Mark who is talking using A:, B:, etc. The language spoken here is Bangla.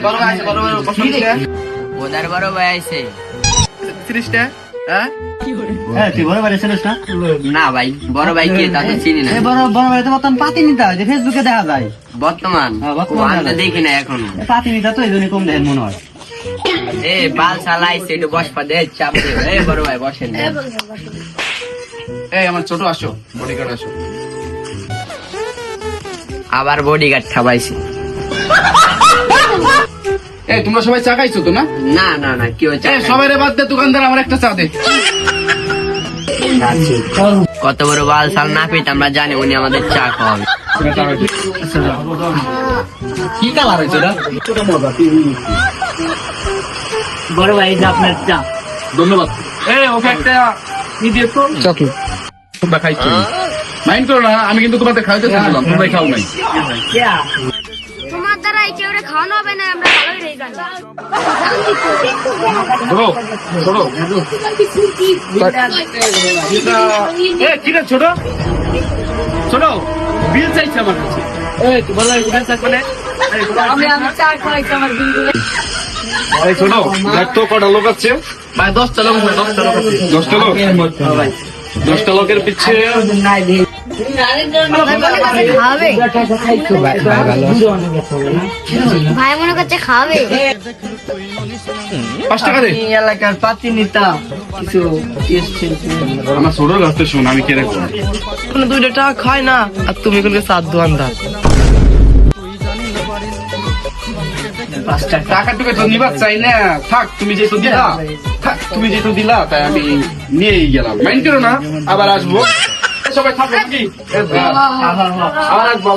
A: বড় ভাই আছে, বড় বড় ভাই আছে
B: 30টা। হ্যাঁ
C: তুই বড় ভাই ছিলিস না?
A: না ভাই, বড় ভাই কে তা তো চিনি না।
C: বড় ভাই তো বর্তমান পাতি নিতে হয়, ফেসবুকে দেখা যায়।
A: বর্তমান আমি তো দেখি না এখনো।
C: পাতি নিতে তো এই জন্য কম দেখেন মনে হয়।
A: বাল চালাইছে একটু বসপা দে, চাপ দে। বড় ভাই বসেন।
B: আমার ছোট আসো, বডিগার্ড আসো।
A: আবার বডিগার্ড খাবাইছে।
B: তোমরা সবাই চা খাইছো তো না?
A: না না না, কেউ
B: সবাই বাদ দে, দোকানদার আমার একটা চা দে।
A: কত বড় বাল সাল না পেতে আমরা জানি উনি আমাদের চা খাওয়াবে।
B: কি কালার হয়েছে এটা?
C: বড় ভাই যে আপনার চা।
B: ধন্যবাদ। ওকে একটা চকলেট তোমরা খাইছো, মাইন্ড করো না, আমি কিন্তু তোমাদের খাইতে চাইছিলাম, তোমরাই খাও নাই।
D: তোমার দ্বারা এই কেউ খাওয়ানো হবে না, আমরা ভালোই রয়ে জানি।
B: ছোট ছোট বিল চাইছে আমার কাছে। ছোট দেখ তো কটা লোক আছে ভাই? 10টা লোক আছে। 10টা লোক? 10টা লোকের পিছিয়ে
D: ভাই মনে করছে খাবে।
B: 5 টাকা দে।
A: এলাকার পাতি নিতা কিছু
B: আমার ছোট গাছটা শোন, আমি কে রাখবো
E: 2 টাকা খায় না, আর তুমি কোনকে সাত দোয়ানদার।
B: টাকা টুকে তো নিবার চাই না। থাক, তুমি যেহেতু দিলা, তাই আমি নিয়েই গেলাম। মাইন্ড করো না, আবার আসবো। সবাই থাকবো নাকি? আবার আসবো।